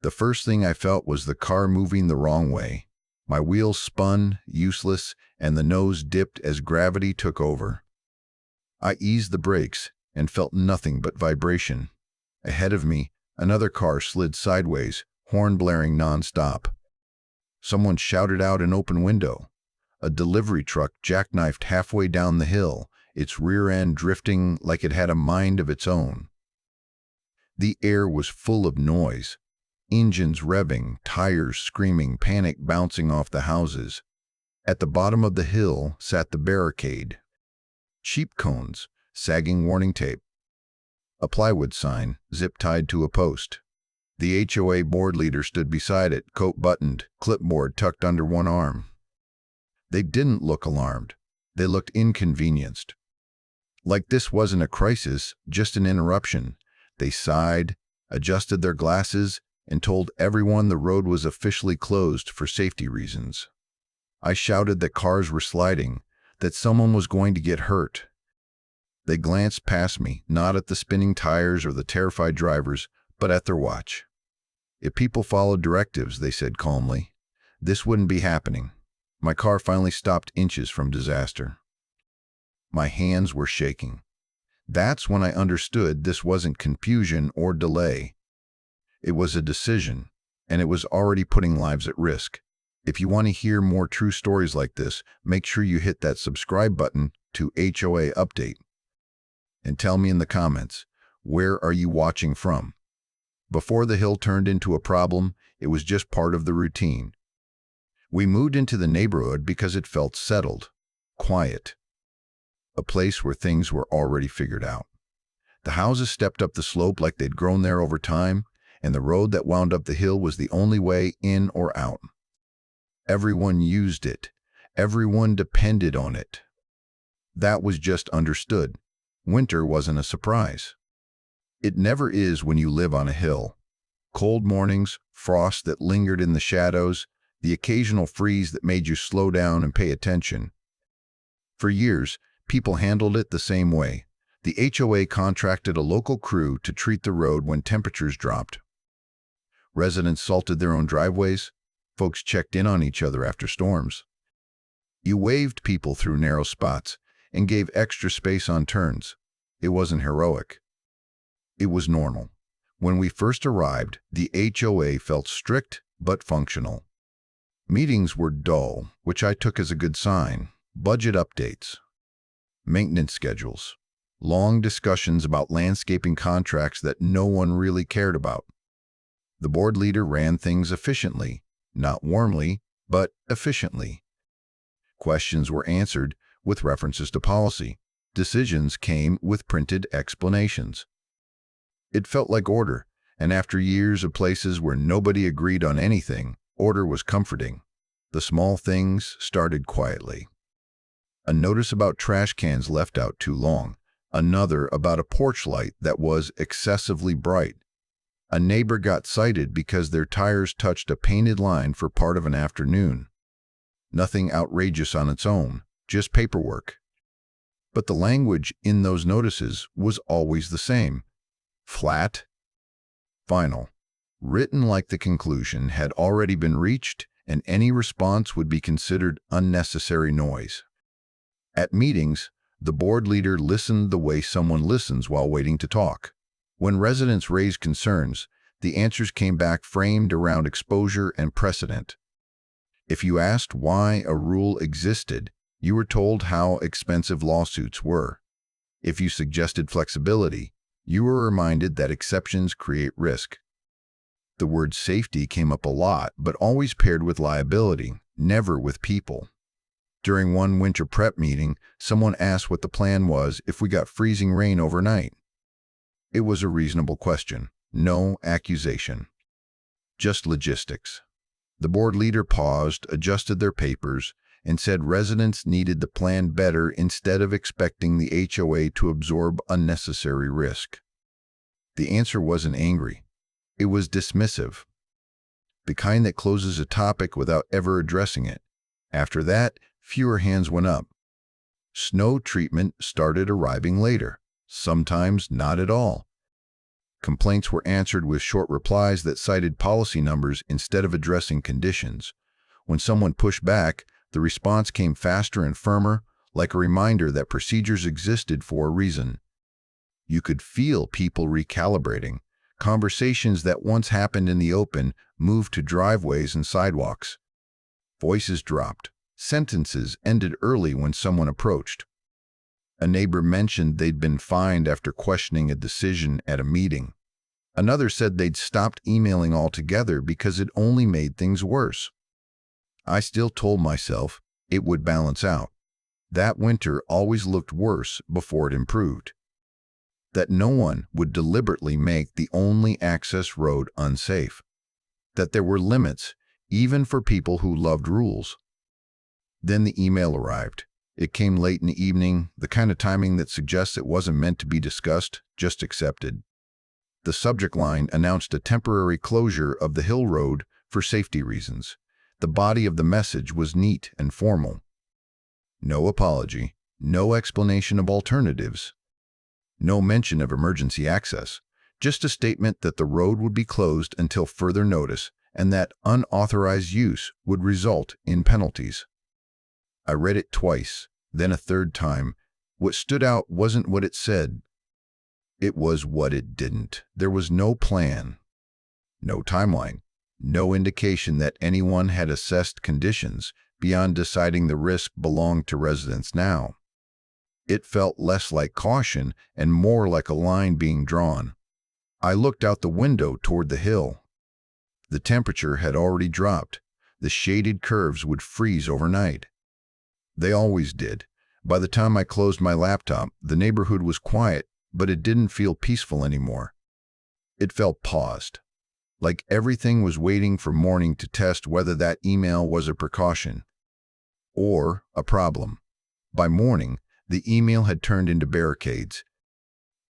The first thing I felt was the car moving the wrong way. My wheels spun, useless, and the nose dipped as gravity took over. I eased the brakes and felt nothing but vibration. Ahead of me, another car slid sideways, horn blaring nonstop. Someone shouted out an open window. A delivery truck jackknifed halfway down the hill, its rear end drifting like it had a mind of its own. The air was full of noise. Engines revving, tires screaming, panic bouncing off the houses. At the bottom of the hill sat the barricade. Sheep cones, sagging warning tape. A plywood sign, zip-tied to a post. The HOA board leader stood beside it, coat buttoned, clipboard tucked under one arm. They didn't look alarmed. They looked inconvenienced. Like this wasn't a crisis, just an interruption. They sighed, adjusted their glasses, and told everyone the road was officially closed for safety reasons. I shouted that cars were sliding, that someone was going to get hurt. They glanced past me, not at the spinning tires or the terrified drivers, but at their watch. If people followed directives, they said calmly, this wouldn't be happening. My car finally stopped inches from disaster. My hands were shaking. That's when I understood this wasn't confusion or delay. It was a decision, and it was already putting lives at risk. If you want to hear more true stories like this, make sure you hit that subscribe button to HOA Update. And tell me in the comments, where are you watching from? Before the hill turned into a problem, it was just part of the routine. We moved into the neighborhood because it felt settled, quiet, a place where things were already figured out. The houses stepped up the slope like they'd grown there over time, and the road that wound up the hill was the only way in or out. Everyone used it. Everyone depended on it. That was just understood. Winter wasn't a surprise. It never is when you live on a hill. Cold mornings, frost that lingered in the shadows, the occasional freeze that made you slow down and pay attention. For years, people handled it the same way. The HOA contracted a local crew to treat the road when temperatures dropped. Residents salted their own driveways. Folks checked in on each other after storms. You waved people through narrow spots and gave extra space on turns. It wasn't heroic. It was normal. When we first arrived, the HOA felt strict but functional. Meetings were dull, which I took as a good sign. Budget updates, maintenance schedules, long discussions about landscaping contracts that no one really cared about. The board leader ran things efficiently, not warmly, but efficiently. Questions were answered with references to policy. Decisions came with printed explanations. It felt like order, and after years of places where nobody agreed on anything, order was comforting. The small things started quietly. A notice about trash cans left out too long. Another about a porch light that was excessively bright. A neighbor got cited because their tires touched a painted line for part of an afternoon. Nothing outrageous on its own, just paperwork. But the language in those notices was always the same. Flat, final, written like the conclusion had already been reached and any response would be considered unnecessary noise. At meetings, the board leader listened the way someone listens while waiting to talk. When residents raised concerns, the answers came back framed around exposure and precedent. If you asked why a rule existed, you were told how expensive lawsuits were. If you suggested flexibility, you were reminded that exceptions create risk. The word safety came up a lot, but always paired with liability, never with people. During one winter prep meeting, someone asked what the plan was if we got freezing rain overnight. It was a reasonable question, no accusation. Just logistics. The board leader paused, adjusted their papers, and said residents needed to plan better instead of expecting the HOA to absorb unnecessary risk. The answer wasn't angry. It was dismissive. The kind that closes a topic without ever addressing it. After that, fewer hands went up. Snow treatment started arriving later, sometimes not at all. Complaints were answered with short replies that cited policy numbers instead of addressing conditions. When someone pushed back, the response came faster and firmer, like a reminder that procedures existed for a reason. You could feel people recalibrating. Conversations that once happened in the open moved to driveways and sidewalks. Voices dropped. Sentences ended early when someone approached. A neighbor mentioned they'd been fined after questioning a decision at a meeting. Another said they'd stopped emailing altogether because it only made things worse. I still told myself it would balance out. That winter always looked worse before it improved. That no one would deliberately make the only access road unsafe. That there were limits, even for people who loved rules. Then the email arrived. It came late in the evening, the kind of timing that suggests it wasn't meant to be discussed, just accepted. The subject line announced a temporary closure of the Hill Road for safety reasons. The body of the message was neat and formal. No apology, no explanation of alternatives, no mention of emergency access, just a statement that the road would be closed until further notice and that unauthorized use would result in penalties. I read it twice, then a third time. What stood out wasn't what it said. It was what it didn't. There was no plan, no timeline, no indication that anyone had assessed conditions beyond deciding the risk belonged to residents now. It felt less like caution and more like a line being drawn. I looked out the window toward the hill. The temperature had already dropped. The shaded curves would freeze overnight. They always did. By the time I closed my laptop, the neighborhood was quiet, but it didn't feel peaceful anymore. It felt paused, like everything was waiting for morning to test whether that email was a precaution or a problem. By morning, the email had turned into barricades.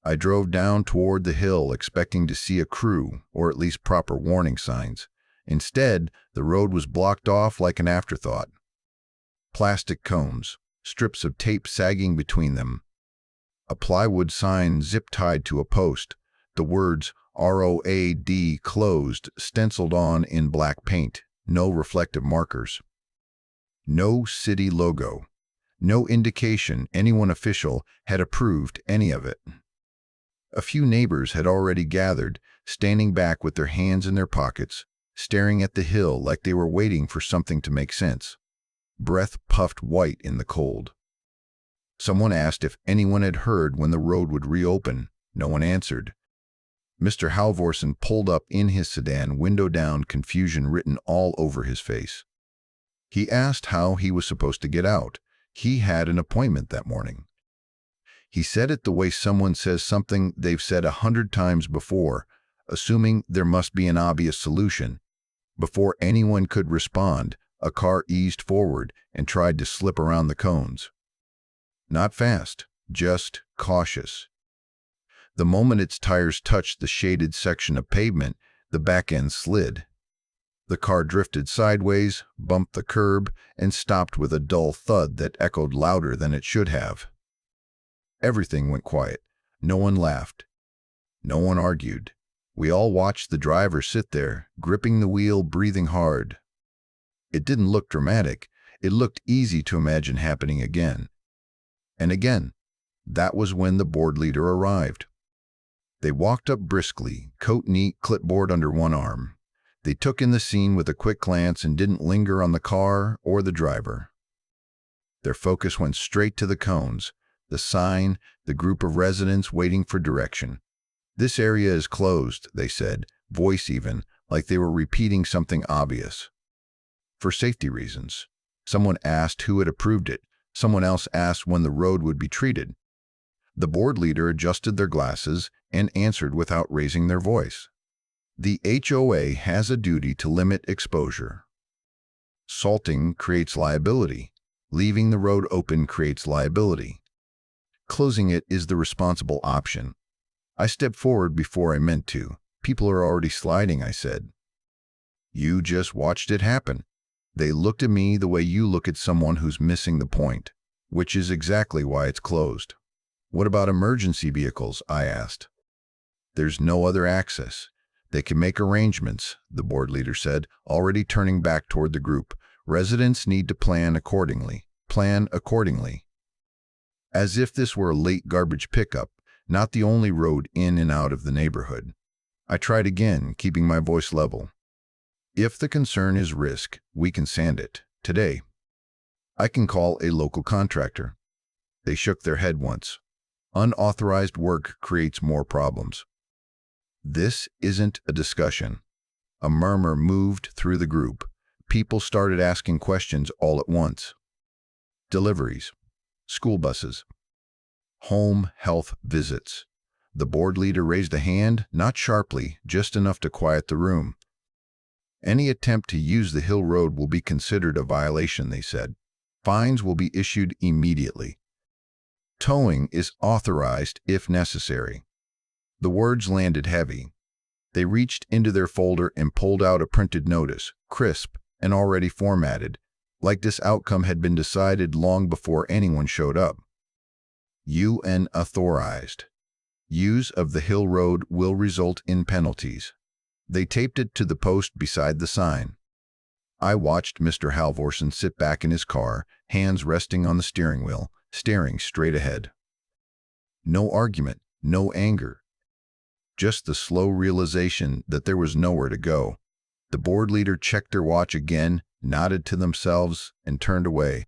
I drove down toward the hill expecting to see a crew, or at least proper warning signs. Instead, the road was blocked off like an afterthought. Plastic cones, strips of tape sagging between them, a plywood sign zip-tied to a post, the words ROAD closed stenciled on in black paint, no reflective markers. No city logo, no indication anyone official had approved any of it. A few neighbors had already gathered, standing back with their hands in their pockets, staring at the hill like they were waiting for something to make sense. Breath puffed white in the cold. Someone asked if anyone had heard when the road would reopen. No one answered. Mr. Halvorsen pulled up in his sedan, window down, confusion written all over his face. He asked how he was supposed to get out. He had an appointment that morning. He said it the way someone says something they've said 100 times before, assuming there must be an obvious solution. Before anyone could respond, a car eased forward and tried to slip around the cones. Not fast, just cautious. The moment its tires touched the shaded section of pavement, the back end slid. The car drifted sideways, bumped the curb, and stopped with a dull thud that echoed louder than it should have. Everything went quiet. No one laughed. No one argued. We all watched the driver sit there, gripping the wheel, breathing hard. It didn't look dramatic. It looked easy to imagine happening again. And again. That was when the board leader arrived. They walked up briskly, coat neat, clipboard under one arm. They took in the scene with a quick glance and didn't linger on the car or the driver. Their focus went straight to the cones, the sign, the group of residents waiting for direction. "This area is closed," they said, voice even, like they were repeating something obvious. "For safety reasons." Someone asked who had approved it. Someone else asked when the road would be treated. The board leader adjusted their glasses and answered without raising their voice. "The HOA has a duty to limit exposure. Salting creates liability. Leaving the road open creates liability. Closing it is the responsible option." I stepped forward before I meant to. "People are already sliding," I said. "You just watched it happen." They looked at me the way you look at someone who's missing the point, which is exactly why it's closed. "What about emergency vehicles?" I asked. There's no other access. They can make arrangements, the board leader said, already turning back toward the group. Residents need to plan accordingly. Plan accordingly. As if this were a late garbage pickup, not the only road in and out of the neighborhood. I tried again, keeping my voice level. If the concern is risk, we can sand it. Today. I can call a local contractor. They shook their head once. Unauthorized work creates more problems. This isn't a discussion. A murmur moved through the group. People started asking questions all at once. Deliveries. School buses. Home health visits. The board leader raised a hand, not sharply, just enough to quiet the room. Any attempt to use the hill road will be considered a violation, they said. Fines will be issued immediately. Towing is authorized if necessary. The words landed heavy. They reached into their folder and pulled out a printed notice, crisp and already formatted, like this outcome had been decided long before anyone showed up. UN authorized. Use of the hill road will result in penalties. They taped it to the post beside the sign. I watched Mr. Halvorsen sit back in his car, hands resting on the steering wheel, staring straight ahead. No argument, no anger. Just the slow realization that there was nowhere to go. The board leader checked their watch again, nodded to themselves, and turned away.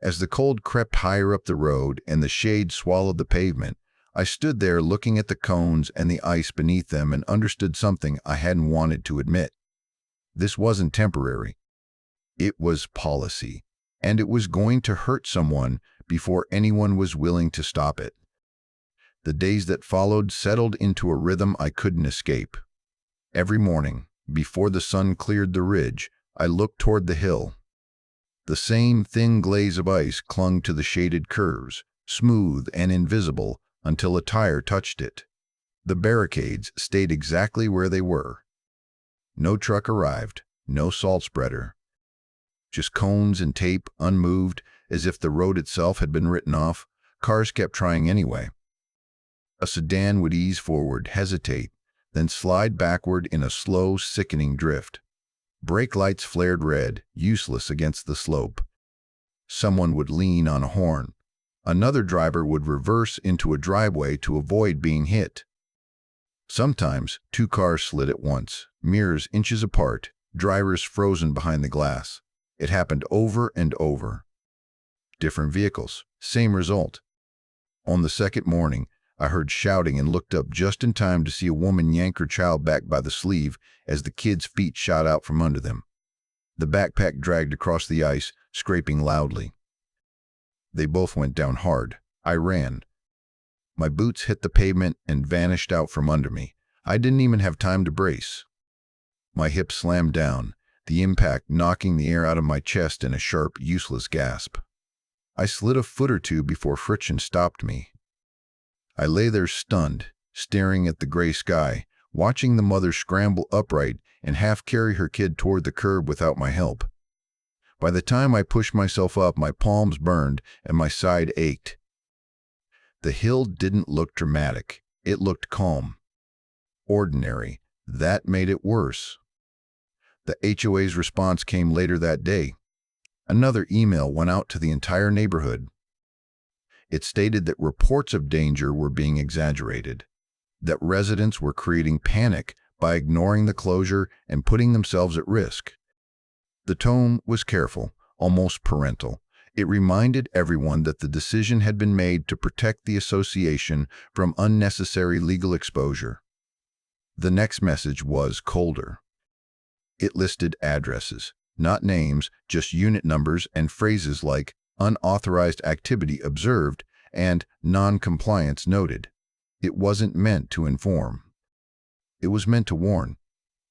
As the cold crept higher up the road and the shade swallowed the pavement, I stood there looking at the cones and the ice beneath them and understood something I hadn't wanted to admit. This wasn't temporary. It was policy, and it was going to hurt someone before anyone was willing to stop it. The days that followed settled into a rhythm I couldn't escape. Every morning, before the sun cleared the ridge, I looked toward the hill. The same thin glaze of ice clung to the shaded curves, smooth and invisible, until a tire touched it. The barricades stayed exactly where they were. No truck arrived, no salt spreader. Just cones and tape, unmoved, as if the road itself had been written off. Cars kept trying anyway. A sedan would ease forward, hesitate, then slide backward in a slow, sickening drift. Brake lights flared red, useless against the slope. Someone would lean on a horn. Another driver would reverse into a driveway to avoid being hit. Sometimes, two cars slid at once, mirrors inches apart, drivers frozen behind the glass. It happened over and over. Different vehicles, same result. On the second morning, I heard shouting and looked up just in time to see a woman yank her child back by the sleeve as the kid's feet shot out from under them. The backpack dragged across the ice, scraping loudly. They both went down hard. I ran. My boots hit the pavement and vanished out from under me. I didn't even have time to brace. My hips slammed down, the impact knocking the air out of my chest in a sharp, useless gasp. I slid a foot or two before friction stopped me. I lay there stunned, staring at the gray sky, watching the mother scramble upright and half carry her kid toward the curb without my help. By the time I pushed myself up, my palms burned and my side ached. The hill didn't look dramatic. It looked calm. Ordinary. That made it worse. The HOA's response came later that day. Another email went out to the entire neighborhood. It stated that reports of danger were being exaggerated, that residents were creating panic by ignoring the closure and putting themselves at risk. The tone was careful, almost parental. It reminded everyone that the decision had been made to protect the association from unnecessary legal exposure. The next message was colder. It listed addresses, not names, just unit numbers and phrases like unauthorized activity observed and non-compliance noted. It wasn't meant to inform. It was meant to warn,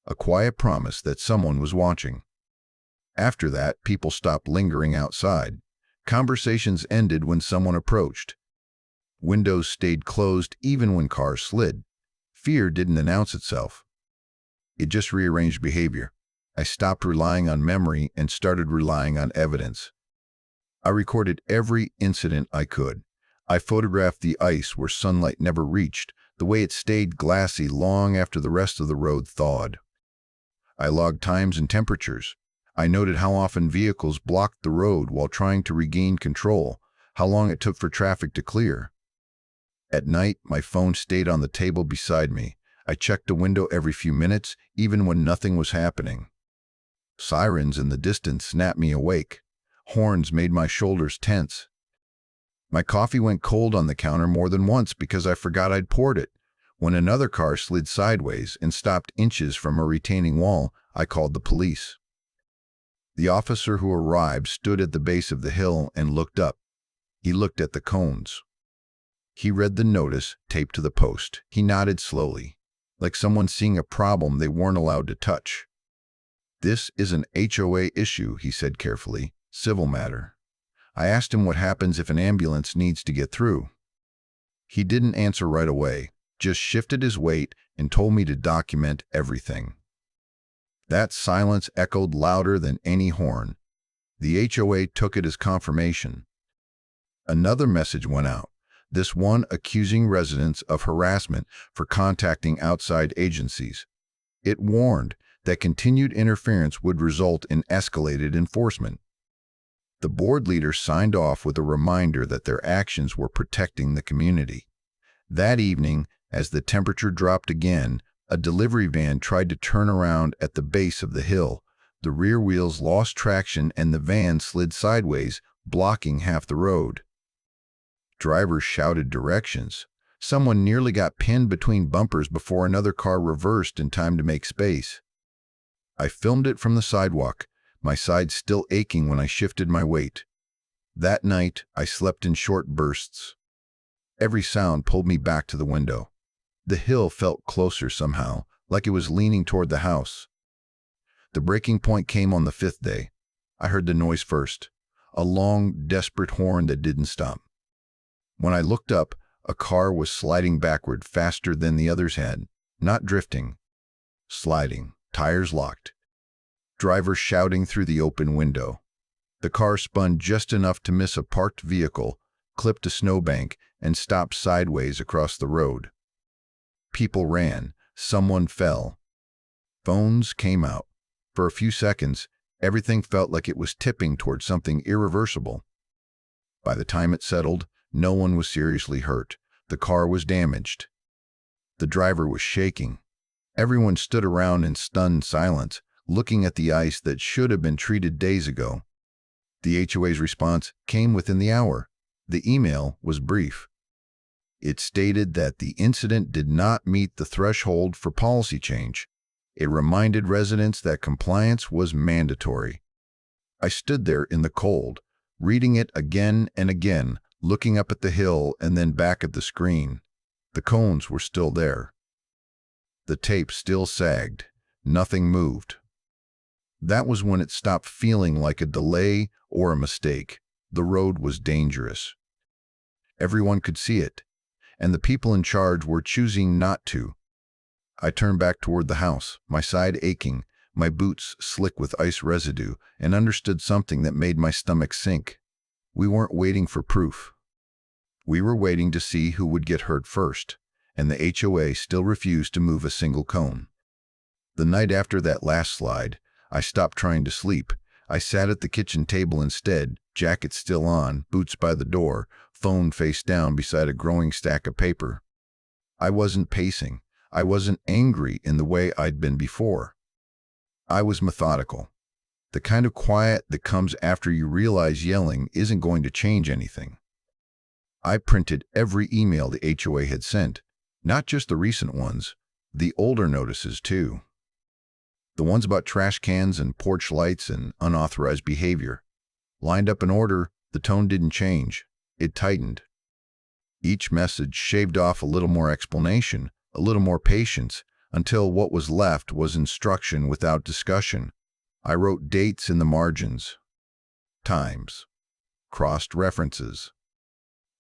a quiet promise that someone was watching. After that, people stopped lingering outside. Conversations ended when someone approached. Windows stayed closed even when cars slid. Fear didn't announce itself. It just rearranged behavior. I stopped relying on memory and started relying on evidence. I recorded every incident I could. I photographed the ice where sunlight never reached, the way it stayed glassy long after the rest of the road thawed. I logged times and temperatures. I noted how often vehicles blocked the road while trying to regain control, how long it took for traffic to clear. At night, my phone stayed on the table beside me. I checked the window every few minutes, even when nothing was happening. Sirens in the distance snapped me awake. Horns made my shoulders tense. My coffee went cold on the counter more than once because I forgot I'd poured it. When another car slid sideways and stopped inches from a retaining wall, I called the police. The officer who arrived stood at the base of the hill and looked up. He looked at the cones. He read the notice taped to the post. He nodded slowly, like someone seeing a problem they weren't allowed to touch. "This is an HOA issue," he said carefully. "Civil matter." I asked him what happens if an ambulance needs to get through. He didn't answer right away, just shifted his weight and told me to document everything. That silence echoed louder than any horn. The HOA took it as confirmation. Another message went out, this one accusing residents of harassment for contacting outside agencies. It warned that continued interference would result in escalated enforcement. The board leader signed off with a reminder that their actions were protecting the community. That evening, as the temperature dropped again, a delivery van tried to turn around at the base of the hill. The rear wheels lost traction and the van slid sideways, blocking half the road. Drivers shouted directions. Someone nearly got pinned between bumpers before another car reversed in time to make space. I filmed it from the sidewalk, my sides still aching when I shifted my weight. That night, I slept in short bursts. Every sound pulled me back to the window. The hill felt closer somehow, like it was leaning toward the house. The breaking point came on the 5th day. I heard the noise first, a long, desperate horn that didn't stop. When I looked up, a car was sliding backward faster than the others had, not drifting, sliding, tires locked. Driver shouting through the open window. The car spun just enough to miss a parked vehicle, clipped a snowbank, and stopped sideways across the road. People ran. Someone fell. Phones came out. For a few seconds, everything felt like it was tipping toward something irreversible. By the time it settled, no one was seriously hurt. The car was damaged. The driver was shaking. Everyone stood around in stunned silence, looking at the ice that should have been treated days ago. The HOA's response came within the hour. The email was brief. It stated that the incident did not meet the threshold for policy change. It reminded residents that compliance was mandatory. I stood there in the cold, reading it again and again, looking up at the hill and then back at the screen. The cones were still there. The tape still sagged. Nothing moved. That was when it stopped feeling like a delay or a mistake. The road was dangerous. Everyone could see it, and the people in charge were choosing not to. I turned back toward the house, my side aching, my boots slick with ice residue, and understood something that made my stomach sink. We weren't waiting for proof. We were waiting to see who would get hurt first, and the HOA still refused to move a single cone. The night after that last slide, I stopped trying to sleep. I sat at the kitchen table instead, jacket still on, boots by the door, phone face down beside a growing stack of paper. I wasn't pacing. I wasn't angry in the way I'd been before. I was methodical. The kind of quiet that comes after you realize yelling isn't going to change anything. I printed every email the HOA had sent, not just the recent ones, the older notices too. The ones about trash cans and porch lights and unauthorized behavior. Lined up in order, the tone didn't change. It tightened. Each message shaved off a little more explanation, a little more patience, until what was left was instruction without discussion. I wrote dates in the margins, times, crossed references.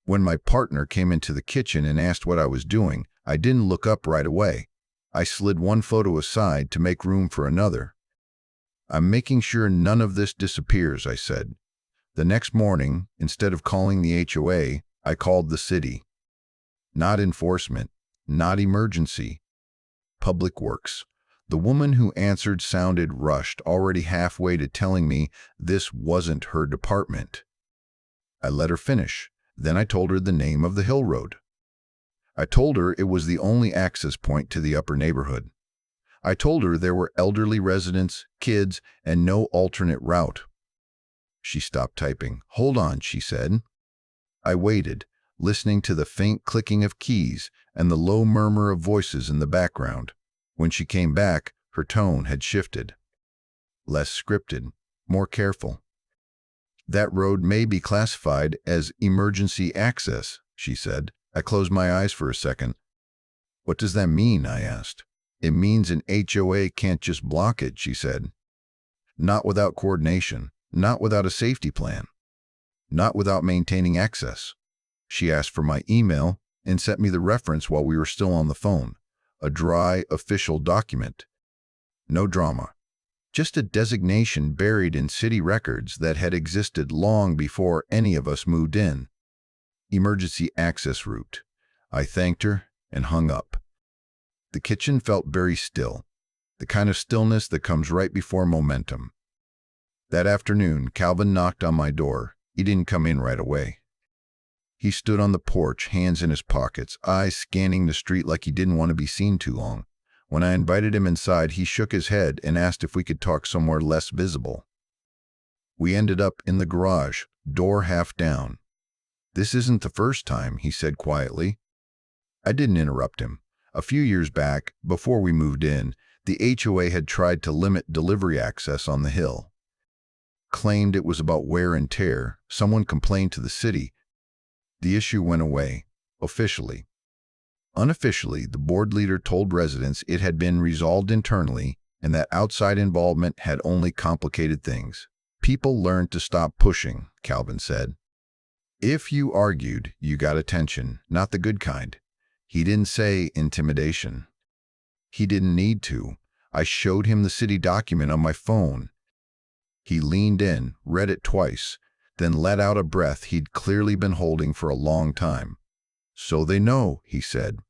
When my partner came into the kitchen and asked what I was doing, I didn't look up right away. I slid one photo aside to make room for another. "I'm making sure none of this disappears," I said. The next morning, instead of calling the HOA, I called the city. Not enforcement, not emergency. Public Works. The woman who answered sounded rushed, already halfway to telling me this wasn't her department. I let her finish. Then I told her the name of the hill road. I told her it was the only access point to the upper neighborhood. I told her there were elderly residents, kids, and no alternate route. She stopped typing. "Hold on," she said. I waited, listening to the faint clicking of keys and the low murmur of voices in the background. When she came back, her tone had shifted. Less scripted, more careful. "That road may be classified as emergency access," she said. I closed my eyes for a second. "What does that mean?" I asked. "It means an HOA can't just block it," she said. "Not without coordination, not without a safety plan, not without maintaining access." She asked for my email and sent me the reference while we were still on the phone. A dry, official document. No drama. Just a designation buried in city records that had existed long before any of us moved in. Emergency access route. I thanked her and hung up. The kitchen felt very still, the kind of stillness that comes right before momentum. That afternoon, Calvin knocked on my door. He didn't come in right away. He stood on the porch, hands in his pockets, eyes scanning the street like he didn't want to be seen too long. When I invited him inside, he shook his head and asked if we could talk somewhere less visible. We ended up in the garage, door half down. "This isn't the first time," he said quietly. I didn't interrupt him. A few years back, before we moved in, the HOA had tried to limit delivery access on the hill. Claimed it was about wear and tear. Someone complained to the city. The issue went away, officially. Unofficially, the board leader told residents it had been resolved internally and that outside involvement had only complicated things. "People learned to stop pushing," Calvin said. "If you argued, you got attention, not the good kind." He didn't say intimidation. He didn't need to. I showed him the city document on my phone. He leaned in, read it twice, then let out a breath he'd clearly been holding for a long time. "So they know," he said.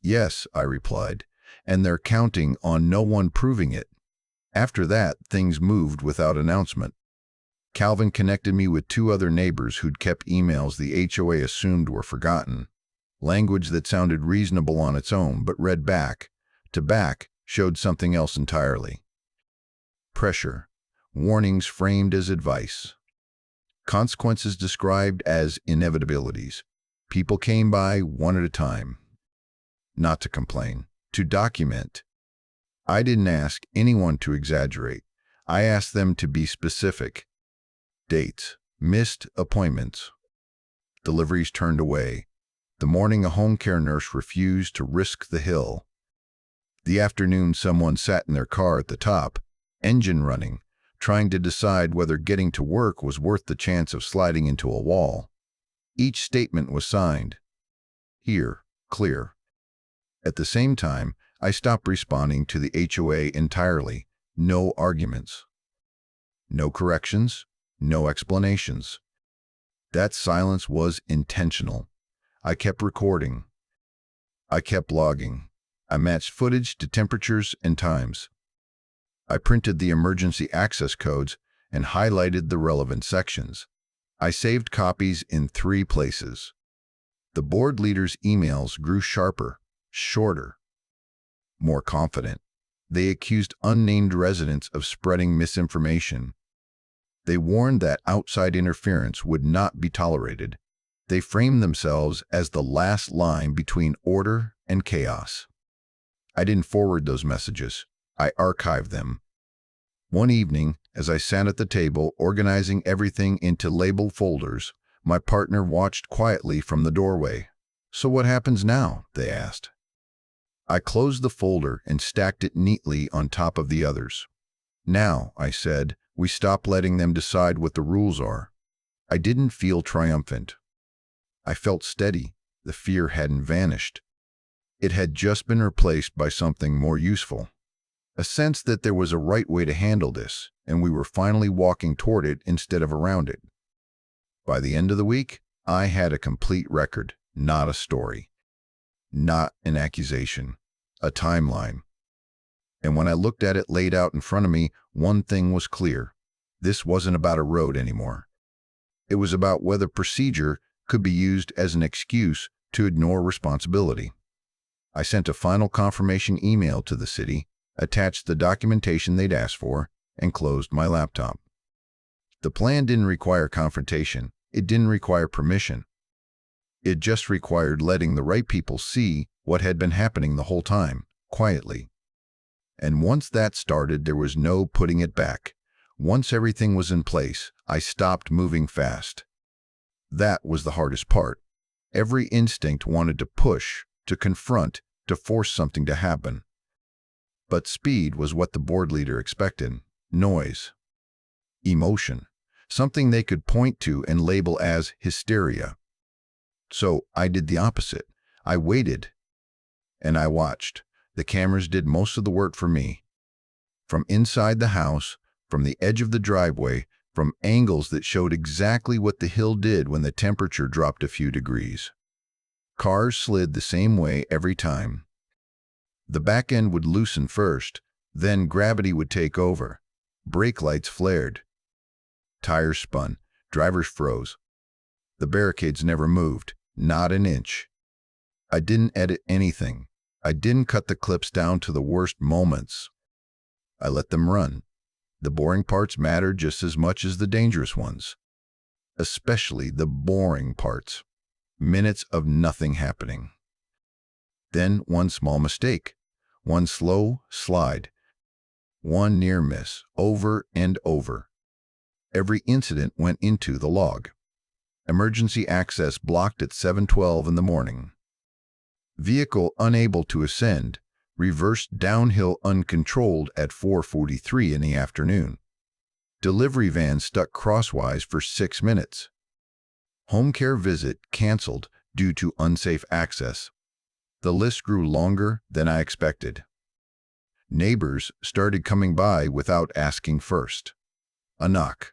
"Yes," I replied, "and they're counting on no one proving it." After that, things moved without announcement. Calvin connected me with two other neighbors who'd kept emails the HOA assumed were forgotten. Language that sounded reasonable on its own, but read back to back showed something else entirely. Pressure. Warnings framed as advice. Consequences described as inevitabilities. People came by one at a time. Not to complain, to document. I didn't ask anyone to exaggerate. I asked them to be specific. Dates, missed appointments. Deliveries turned away. The morning a home care nurse refused to risk the hill. The afternoon someone sat in their car at the top, engine running, trying to decide whether getting to work was worth the chance of sliding into a wall. Each statement was signed. Here, clear. At the same time, I stopped responding to the HOA entirely. No arguments. No corrections. No explanations. That silence was intentional. I kept recording. I kept logging. I matched footage to temperatures and times. I printed the emergency access codes and highlighted the relevant sections. I saved copies in 3 places. The board leader's emails grew sharper, shorter, more confident. They accused unnamed residents of spreading misinformation. They warned that outside interference would not be tolerated. They framed themselves as the last line between order and chaos. I didn't forward those messages. I archived them. One evening, as I sat at the table organizing everything into labeled folders, my partner watched quietly from the doorway. "So what happens now?" they asked. I closed the folder and stacked it neatly on top of the others. "Now," I said, "we stop letting them decide what the rules are." I didn't feel triumphant. I felt steady. The fear hadn't vanished. It had just been replaced by something more useful. A sense that there was a right way to handle this, and we were finally walking toward it instead of around it. By the end of the week, I had a complete record, not a story. not an accusation, a timeline. And when I looked at it laid out in front of me, one thing was clear. This wasn't about a road anymore. It was about whether procedure could be used as an excuse to ignore responsibility. I sent a final confirmation email to the city, attached the documentation they'd asked for, and closed my laptop. The plan didn't require confrontation. It didn't require permission. It just required letting the right people see what had been happening the whole time, quietly. And once that started, there was no putting it back. Once everything was in place, I stopped moving fast. That was the hardest part. Every instinct wanted to push, to confront, to force something to happen. But speed was what the board leader expected. Noise. Emotion. Something they could point to and label as hysteria. So I did the opposite. I waited. And I watched. The cameras did most of the work for me. From inside the house, from the edge of the driveway, from angles that showed exactly what the hill did when the temperature dropped a few degrees. Cars slid the same way every time. The back end would loosen first, then gravity would take over. Brake lights flared. Tires spun. Drivers froze. The barricades never moved, not an inch. I didn't edit anything. I didn't cut the clips down to the worst moments. I let them run. The boring parts mattered just as much as the dangerous ones. Especially the boring parts. Minutes of nothing happening. Then one small mistake. One slow slide. One near miss, over and over. Every incident went into the log. Emergency access blocked at 7:12 in the morning. Vehicle unable to ascend, reversed downhill uncontrolled at 4:43 in the afternoon. Delivery van stuck crosswise for 6 minutes. Home care visit canceled due to unsafe access. The list grew longer than I expected. Neighbors started coming by without asking first. A knock.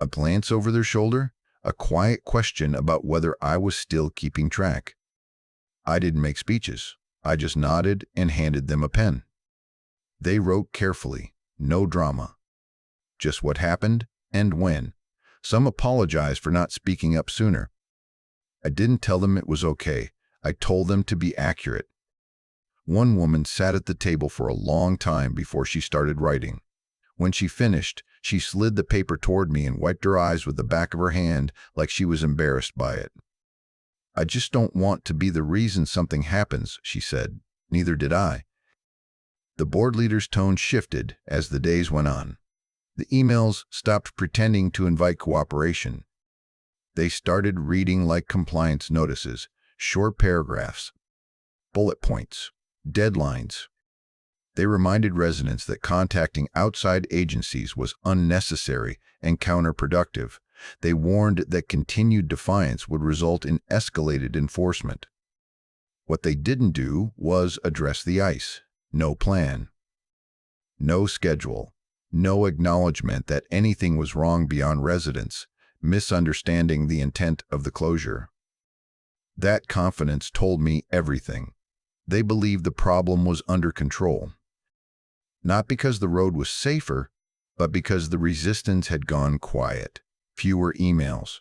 A glance over their shoulder, a quiet question about whether I was still keeping track. I didn't make speeches. I just nodded and handed them a pen. They wrote carefully, no drama. Just what happened and when. Some apologized for not speaking up sooner. I didn't tell them it was okay. I told them to be accurate. One woman sat at the table for a long time before she started writing. When she finished, she slid the paper toward me and wiped her eyes with the back of her hand like she was embarrassed by it. "I just don't want to be the reason something happens," she said. Neither did I. The board leader's tone shifted as the days went on. The emails stopped pretending to invite cooperation. They started reading like compliance notices, short paragraphs, bullet points, deadlines. They reminded residents that contacting outside agencies was unnecessary and counterproductive. They warned that continued defiance would result in escalated enforcement. What they didn't do was address the ice. No plan. No schedule. No acknowledgement that anything was wrong beyond residents, misunderstanding the intent of the closure. That confidence told me everything. They believed the problem was under control. Not because the road was safer, but because the resistance had gone quiet. Fewer emails.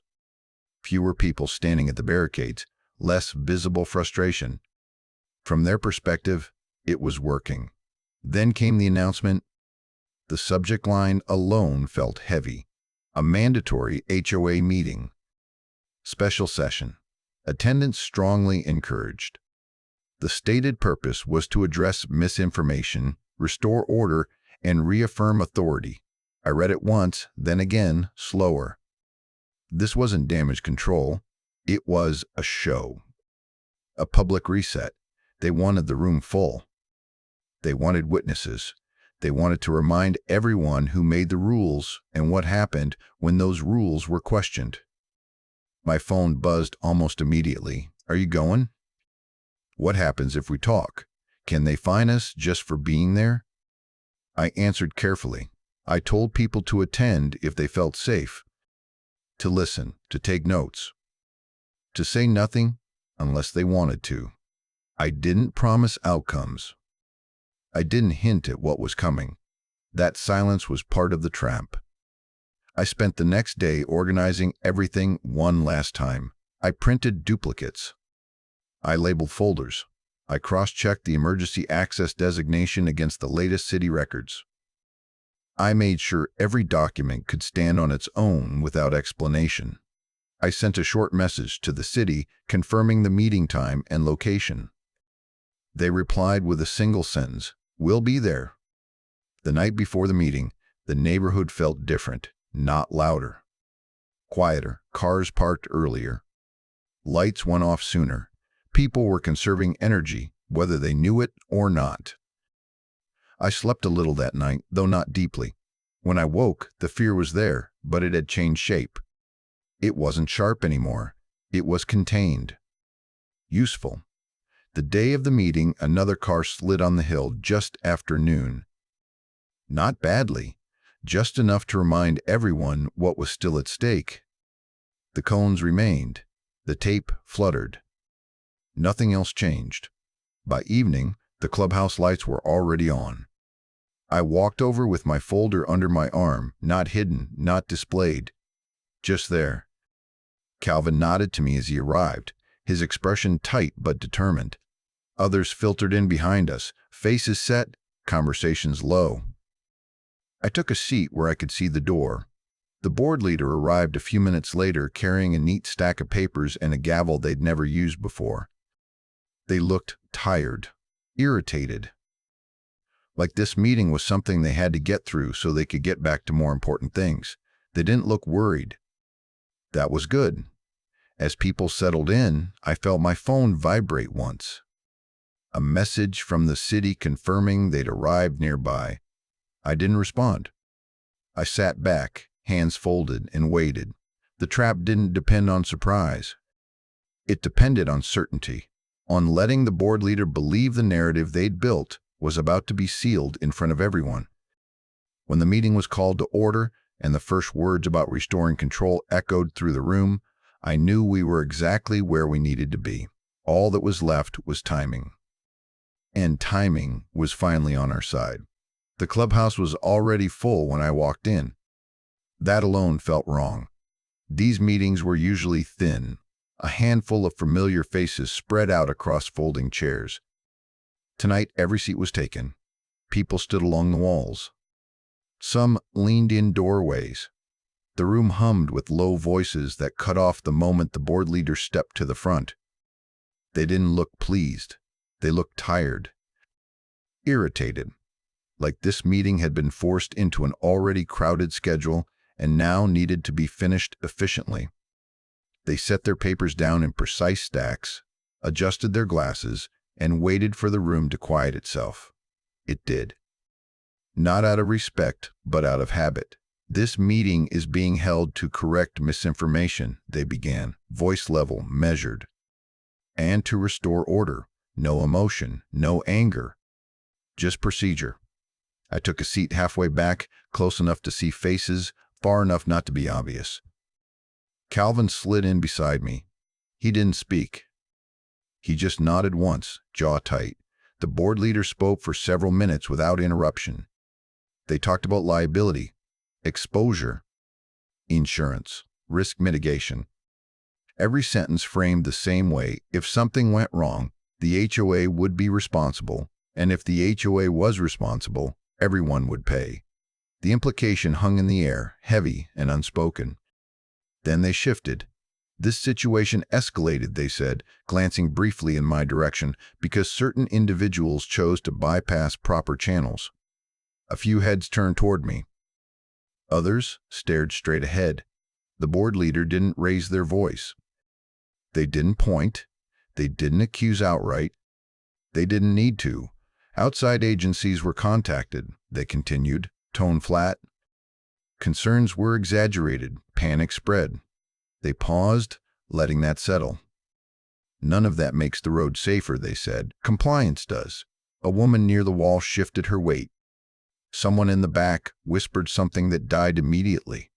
Fewer people standing at the barricades. Less visible frustration. From their perspective, it was working. Then came the announcement. The subject line alone felt heavy. A mandatory HOA meeting. Special session. Attendance strongly encouraged. The stated purpose was to address misinformation, restore order, and reaffirm authority. I read it once, then again, slower. This wasn't damage control. It was a show. A public reset. They wanted the room full. They wanted witnesses. They wanted to remind everyone who made the rules and what happened when those rules were questioned. My phone buzzed almost immediately. "Are you going? What happens if we talk? Can they fine us just for being there?" I answered carefully. I told people to attend if they felt safe, to listen, to take notes, to say nothing unless they wanted to. I didn't promise outcomes. I didn't hint at what was coming. That silence was part of the trap. I spent the next day organizing everything one last time. I printed duplicates. I labeled folders. I cross-checked the emergency access designation against the latest city records. I made sure every document could stand on its own without explanation. I sent a short message to the city confirming the meeting time and location. They replied with a single sentence, "We'll be there." The night before the meeting, the neighborhood felt different, not louder. Quieter, cars parked earlier. Lights went off sooner. People were conserving energy, whether they knew it or not. I slept a little that night, though not deeply. When I woke, the fear was there, but it had changed shape. It wasn't sharp anymore. It was contained. Useful. The day of the meeting, another car slid on the hill just after noon. Not badly, just enough to remind everyone what was still at stake. The cones remained. The tape fluttered. Nothing else changed. By evening, the clubhouse lights were already on. I walked over with my folder under my arm, not hidden, not displayed. Just there. Calvin nodded to me as he arrived, his expression tight but determined. Others filtered in behind us, faces set, conversations low. I took a seat where I could see the door. The board leader arrived a few minutes later carrying a neat stack of papers and a gavel they'd never used before. They looked tired, irritated. Like this meeting was something they had to get through so they could get back to more important things. They didn't look worried. That was good. As people settled in, I felt my phone vibrate once. A message from the city confirming they'd arrived nearby. I didn't respond. I sat back, hands folded, and waited. The trap didn't depend on surprise. It depended on certainty, on letting the board leader believe the narrative they'd built was about to be sealed in front of everyone. When the meeting was called to order and the first words about restoring control echoed through the room, I knew we were exactly where we needed to be. All that was left was timing. And timing was finally on our side. The clubhouse was already full when I walked in. That alone felt wrong. These meetings were usually thin, a handful of familiar faces spread out across folding chairs. Tonight, every seat was taken. People stood along the walls. Some leaned in doorways. The room hummed with low voices that cut off the moment the board leader stepped to the front. They didn't look pleased. They looked tired, irritated, like this meeting had been forced into an already crowded schedule and now needed to be finished efficiently. They set their papers down in precise stacks, adjusted their glasses, and waited for the room to quiet itself. It did. Not out of respect, but out of habit. "This meeting is being held to correct misinformation," they began, voice level, measured. "And to restore order. No emotion, no anger. Just procedure." I took a seat halfway back, close enough to see faces, far enough not to be obvious. Calvin slid in beside me. He didn't speak. He just nodded once, jaw tight. The board leader spoke for several minutes without interruption. They talked about liability, exposure, insurance, risk mitigation. Every sentence framed the same way. If something went wrong, the HOA would be responsible, and if the HOA was responsible, everyone would pay. The implication hung in the air, heavy and unspoken. Then they shifted. "This situation escalated," they said, glancing briefly in my direction, "because certain individuals chose to bypass proper channels." A few heads turned toward me. Others stared straight ahead. The board leader didn't raise their voice. They didn't point. They didn't accuse outright. They didn't need to. Outside agencies were contacted, they continued, tone flat. Concerns were exaggerated, panic spread. They paused, letting that settle. "None of that makes the road safer," they said. "Compliance does." A woman near the wall shifted her weight. Someone in the back whispered something that died immediately.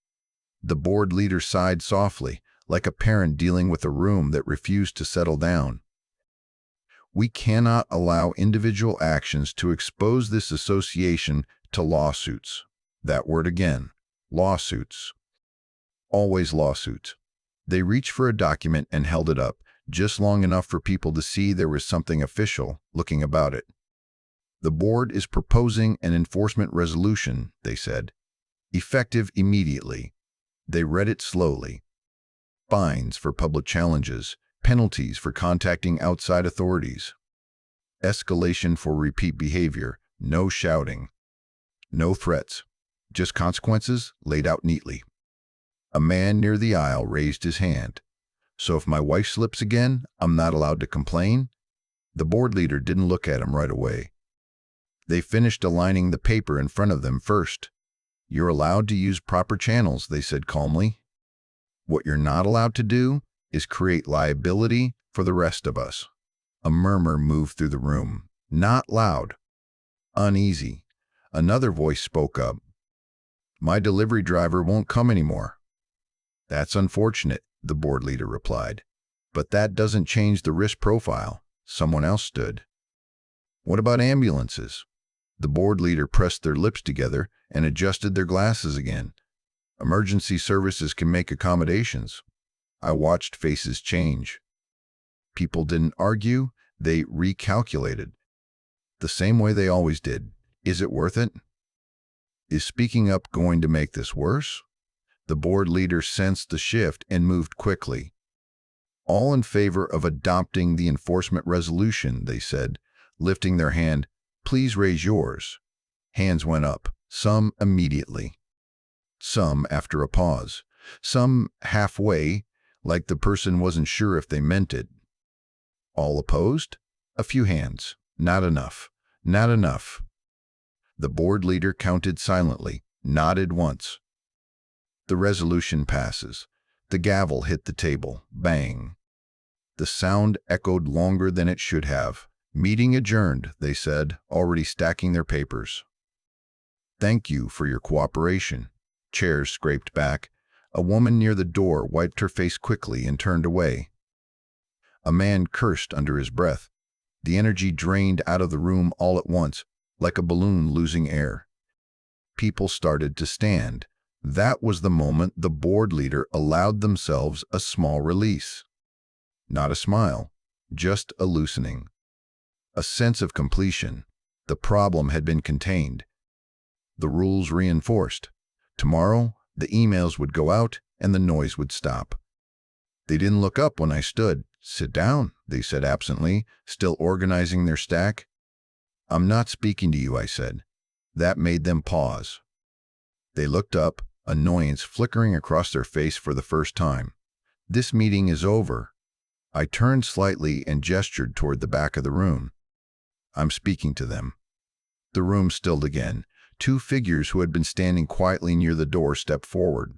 The board leader sighed softly, like a parent dealing with a room that refused to settle down. We cannot allow individual actions to expose this association to lawsuits. That word again, lawsuits. Always lawsuits. They reached for a document and held it up, just long enough for people to see there was something official looking about it. The board is proposing an enforcement resolution, they said. Effective immediately. They read it slowly. Fines for public challenges, penalties for contacting outside authorities. Escalation for repeat behavior, no shouting. No threats, just consequences laid out neatly. A man near the aisle raised his hand. So if my wife slips again, I'm not allowed to complain? The board leader didn't look at him right away. They finished aligning the paper in front of them first. You're allowed to use proper channels, they said calmly. What you're not allowed to do is create liability for the rest of us. A murmur moved through the room. Not loud. Uneasy. Another voice spoke up. My delivery driver won't come anymore. That's unfortunate, the board leader replied. But that doesn't change the risk profile. Someone else stood. What about ambulances? The board leader pressed their lips together and adjusted their glasses again. Emergency services can make accommodations. I watched faces change. People didn't argue, they recalculated. The same way they always did. Is it worth it? Is speaking up going to make this worse? The board leader sensed the shift and moved quickly. All in favor of adopting the enforcement resolution, they said, lifting their hand. Please raise yours. Hands went up, some immediately. Some after a pause. Some halfway, like the person wasn't sure if they meant it. All opposed? A few hands. Not enough. Not enough. The board leader counted silently, nodded once. The resolution passes. The gavel hit the table. Bang. The sound echoed longer than it should have. Meeting adjourned, they said, already stacking their papers. Thank you for your cooperation. Chairs scraped back. A woman near the door wiped her face quickly and turned away. A man cursed under his breath. The energy drained out of the room all at once, like a balloon losing air. People started to stand. That was the moment the board leader allowed themselves a small release. Not a smile, just a loosening. A sense of completion. The problem had been contained. The rules reinforced. Tomorrow, the emails would go out and the noise would stop. They didn't look up when I stood. Sit down, they said absently, still organizing their stack. I'm not speaking to you, I said. That made them pause. They looked up, annoyance flickering across their face for the first time. This meeting is over. I turned slightly and gestured toward the back of the room. I'm speaking to them. The room stilled again. Two figures who had been standing quietly near the door stepped forward.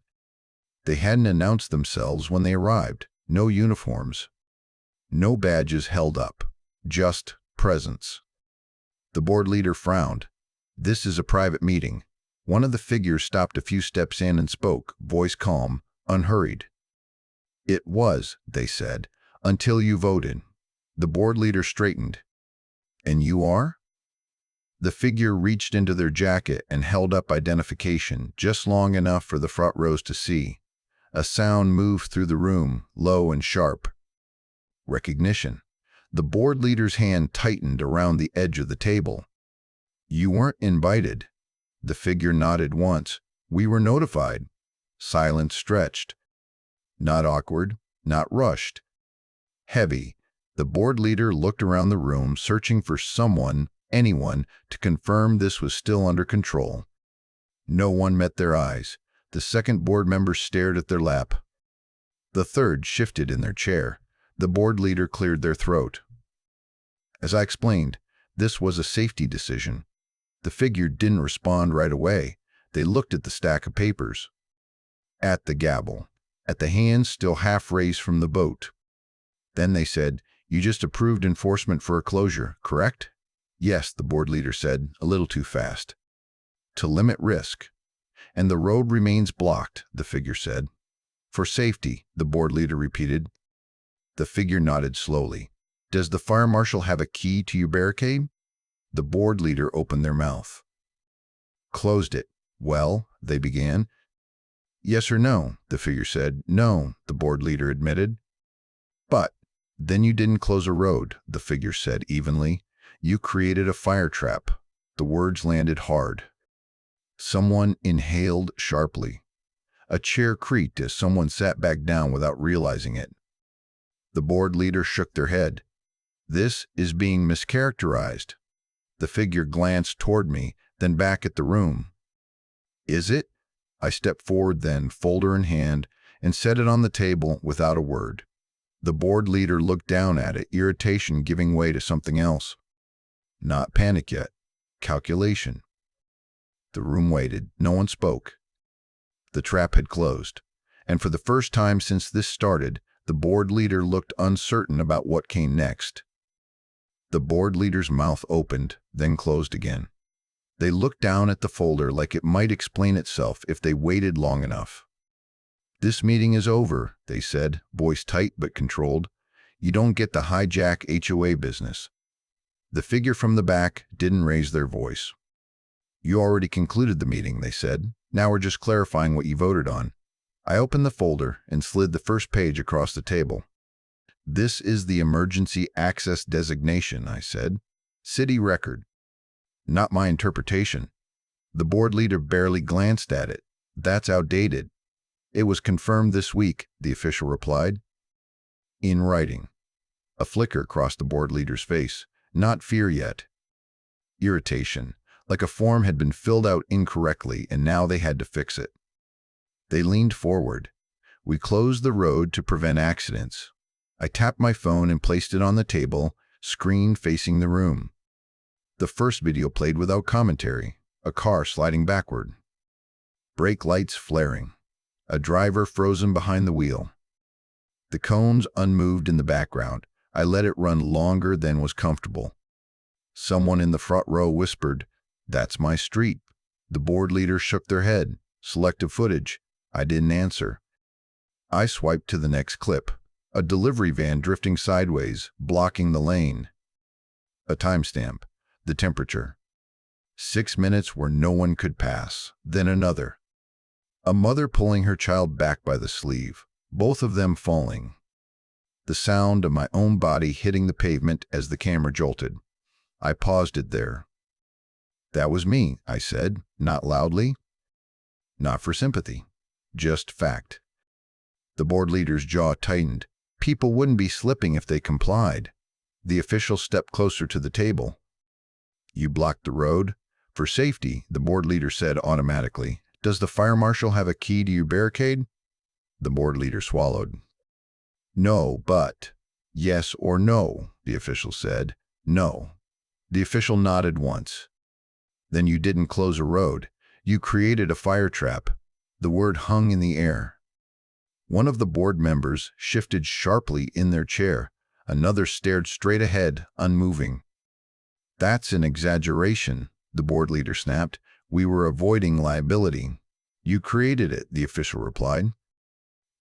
They hadn't announced themselves when they arrived. No uniforms. No badges held up. Just presence. The board leader frowned. This is a private meeting. One of the figures stopped a few steps in and spoke, voice calm, unhurried. It was, they said, until you voted. The board leader straightened. And you are? The figure reached into their jacket and held up identification, just long enough for the front rows to see. A sound moved through the room, low and sharp. Recognition. The board leader's hand tightened around the edge of the table. You weren't invited. The figure nodded once. We were notified. Silence stretched. Not awkward, not rushed. Heavy. The board leader looked around the room, searching for someone, anyone, to confirm this was still under control. No one met their eyes. The second board member stared at their lap. The third shifted in their chair. The board leader cleared their throat. As I explained, this was a safety decision. The figure didn't respond right away. They looked at the stack of papers. At the gavel. At the hands still half raised from the boat. Then they said, you just approved enforcement for a closure, correct? Yes, the board leader said, a little too fast. To limit risk. And the road remains blocked, the figure said. For safety, the board leader repeated. The figure nodded slowly. Does the fire marshal have a key to your barricade? The board leader opened their mouth. Closed it. Well, they began. Yes or no, the figure said. No, the board leader admitted. But then you didn't close a road, the figure said evenly. You created a fire trap. The words landed hard. Someone inhaled sharply. A chair creaked as someone sat back down without realizing it. The board leader shook their head. This is being mischaracterized. The figure glanced toward me, then back at the room. Is it? I stepped forward then, folder in hand, and set it on the table without a word. The board leader looked down at it, irritation giving way to something else. Not panic yet. Calculation. The room waited. No one spoke. The trap had closed, and for the first time since this started, the board leader looked uncertain about what came next. The board leader's mouth opened, then closed again. They looked down at the folder like it might explain itself if they waited long enough. This meeting is over, they said, voice tight but controlled. You don't get the hijack HOA business. The figure from the back didn't raise their voice. You already concluded the meeting, they said. Now we're just clarifying what you voted on. I opened the folder and slid the first page across the table. This is the emergency access designation, I said. City record. Not my interpretation. The board leader barely glanced at it. That's outdated. It was confirmed this week, the official replied. In writing. A flicker crossed the board leader's face. Not fear yet. Irritation, like a form had been filled out incorrectly and now they had to fix it. They leaned forward. We closed the road to prevent accidents. I tapped my phone and placed it on the table, screen facing the room. The first video played without commentary, a car sliding backward. Brake lights flaring. A driver frozen behind the wheel. The cones unmoved in the background. I let it run longer than was comfortable. Someone in the front row whispered, "That's my street." The board leader shook their head. Selective footage. I didn't answer. I swiped to the next clip. A delivery van drifting sideways, blocking the lane. A timestamp. The temperature. 6 minutes where no one could pass. Then another. A mother pulling her child back by the sleeve, both of them falling. The sound of my own body hitting the pavement as the camera jolted. I paused it there. That was me, I said, not loudly. Not for sympathy. Just fact. The board leader's jaw tightened. People wouldn't be slipping if they complied. The official stepped closer to the table. You blocked the road? For safety, the board leader said automatically. Does the fire marshal have a key to your barricade? The board leader swallowed. No, but. Yes or no, the official said. No. The official nodded once. Then you didn't close a road. You created a fire trap. The word hung in the air. One of the board members shifted sharply in their chair. Another stared straight ahead, unmoving. That's an exaggeration, the board leader snapped. We were avoiding liability. You created it, the official replied.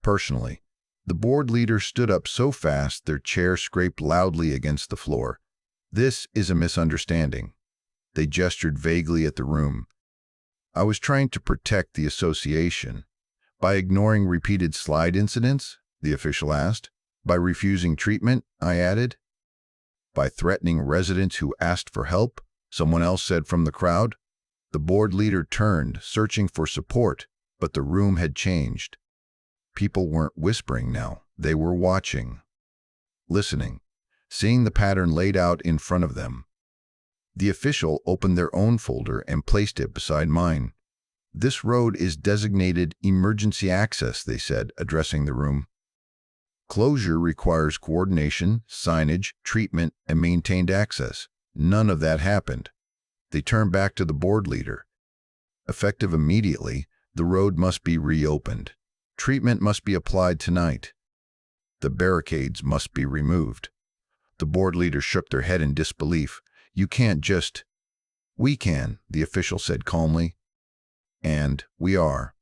Personally. The board leader stood up so fast their chair scraped loudly against the floor. This is a misunderstanding. They gestured vaguely at the room. I was trying to protect the association. By ignoring repeated slide incidents, the official asked. By refusing treatment, I added. By threatening residents who asked for help, someone else said from the crowd. The board leader turned, searching for support, but the room had changed. People weren't whispering now. They were watching. Listening. Seeing the pattern laid out in front of them. The official opened their own folder and placed it beside mine. This road is designated emergency access, they said, addressing the room. Closure requires coordination, signage, treatment, and maintained access. None of that happened. They turned back to the board leader. Effective immediately, the road must be reopened. Treatment must be applied tonight. The barricades must be removed. The board leader shook their head in disbelief. You can't just... We can, the official said calmly. And we are.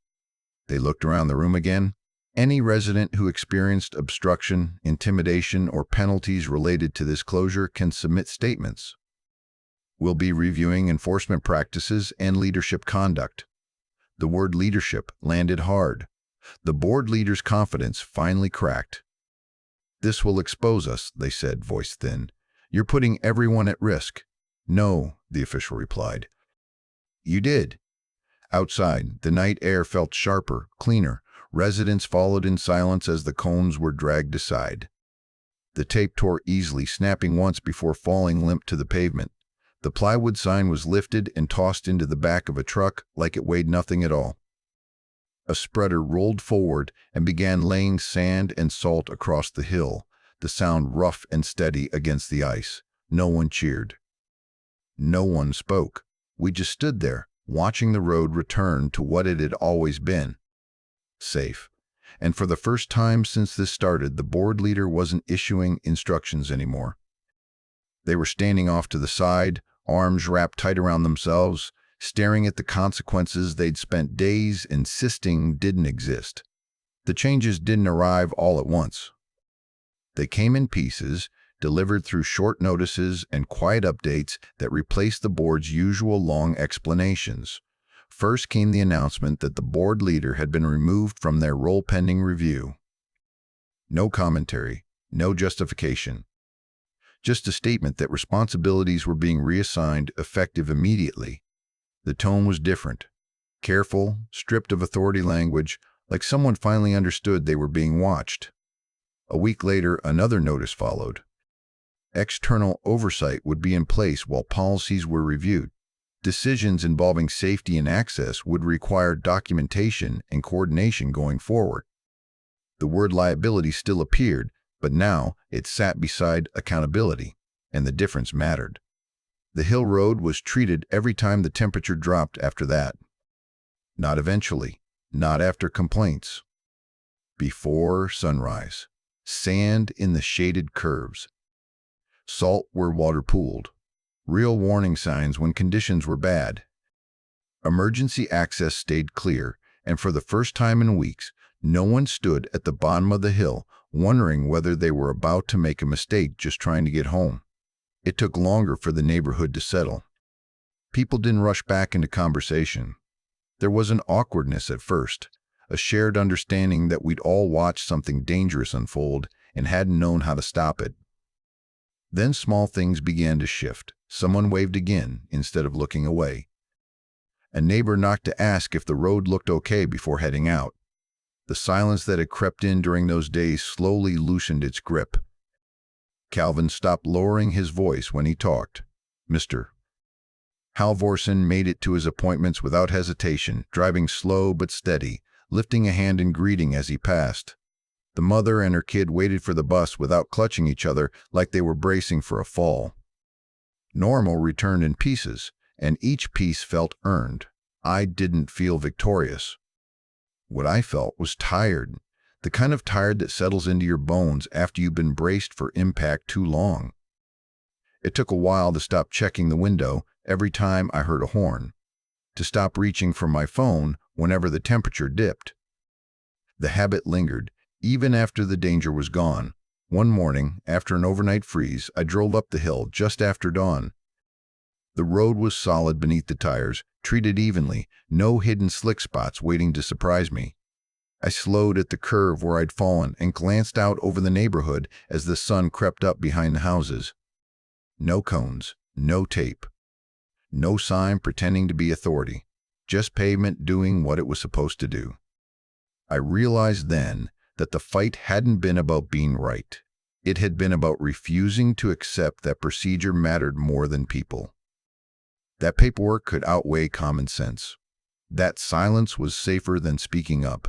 They looked around the room again. Any resident who experienced obstruction, intimidation, or penalties related to this closure can submit statements. We'll be reviewing enforcement practices and leadership conduct. The word leadership landed hard. The board leader's confidence finally cracked. "This will expose us," they said, voice thin. "You're putting everyone at risk." "No," the official replied. "You did." Outside, the night air felt sharper, cleaner. Residents followed in silence as the cones were dragged aside. The tape tore easily, snapping once before falling limp to the pavement. The plywood sign was lifted and tossed into the back of a truck like it weighed nothing at all. A spreader rolled forward and began laying sand and salt across the hill, the sound rough and steady against the ice. No one cheered. No one spoke. We just stood there, watching the road return to what it had always been. Safe. And for the first time since this started, the board leader wasn't issuing instructions anymore. They were standing off to the side, arms wrapped tight around themselves, staring at the consequences they'd spent days insisting didn't exist. The changes didn't arrive all at once. They came in pieces, delivered through short notices and quiet updates that replaced the board's usual long explanations. First came the announcement that the board leader had been removed from their role pending review. No commentary, no justification. Just a statement that responsibilities were being reassigned effective immediately. The tone was different. Careful, stripped of authority language, like someone finally understood they were being watched. A week later, another notice followed. External oversight would be in place while policies were reviewed. Decisions involving safety and access would require documentation and coordination going forward. The word liability still appeared, but now it sat beside accountability, and the difference mattered. The hill road was treated every time the temperature dropped after that. Not eventually, not after complaints. Before sunrise. Sand in the shaded curves. Salt where water pooled. Real warning signs when conditions were bad. Emergency access stayed clear, and for the first time in weeks, no one stood at the bottom of the hill wondering whether they were about to make a mistake just trying to get home. It took longer for the neighborhood to settle. People didn't rush back into conversation. There was an awkwardness at first, a shared understanding that we'd all watched something dangerous unfold and hadn't known how to stop it. Then small things began to shift. Someone waved again instead of looking away. A neighbor knocked to ask if the road looked okay before heading out. The silence that had crept in during those days slowly loosened its grip. Calvin stopped lowering his voice when he talked. Mr. Halvorsen made it to his appointments without hesitation, driving slow but steady, lifting a hand in greeting as he passed. The mother and her kid waited for the bus without clutching each other like they were bracing for a fall. Normal returned in pieces, and each piece felt earned. I didn't feel victorious. What I felt was tired, the kind of tired that settles into your bones after you've been braced for impact too long. It took a while to stop checking the window every time I heard a horn, to stop reaching for my phone whenever the temperature dipped. The habit lingered, even after the danger was gone. One morning, after an overnight freeze, I drove up the hill just after dawn. The road was solid beneath the tires, treated evenly, no hidden slick spots waiting to surprise me. I slowed at the curve where I'd fallen and glanced out over the neighborhood as the sun crept up behind the houses. No cones, no tape. No sign pretending to be authority. Just pavement doing what it was supposed to do. I realized then that the fight hadn't been about being right. It had been about refusing to accept that procedure mattered more than people. That paperwork could outweigh common sense. That silence was safer than speaking up.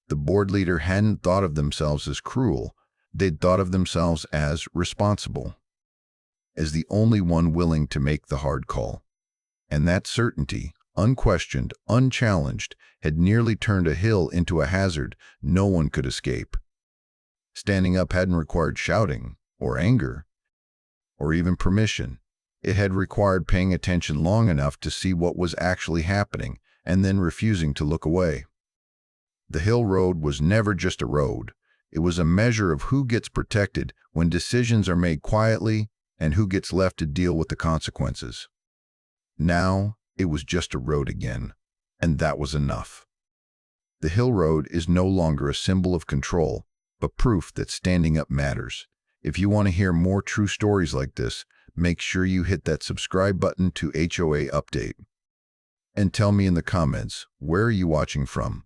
The board leader hadn't thought of themselves as cruel. They'd thought of themselves as responsible, as the only one willing to make the hard call. And that certainty, unquestioned, unchallenged, had nearly turned a hill into a hazard no one could escape. Standing up hadn't required shouting, or anger, or even permission. It had required paying attention long enough to see what was actually happening, and then refusing to look away. The hill road was never just a road. It was a measure of who gets protected when decisions are made quietly and who gets left to deal with the consequences. Now, it was just a road again, and that was enough. The hill road is no longer a symbol of control, but proof that standing up matters. If you want to hear more true stories like this, make sure you hit that subscribe button to HOA Update. And tell me in the comments, where are you watching from?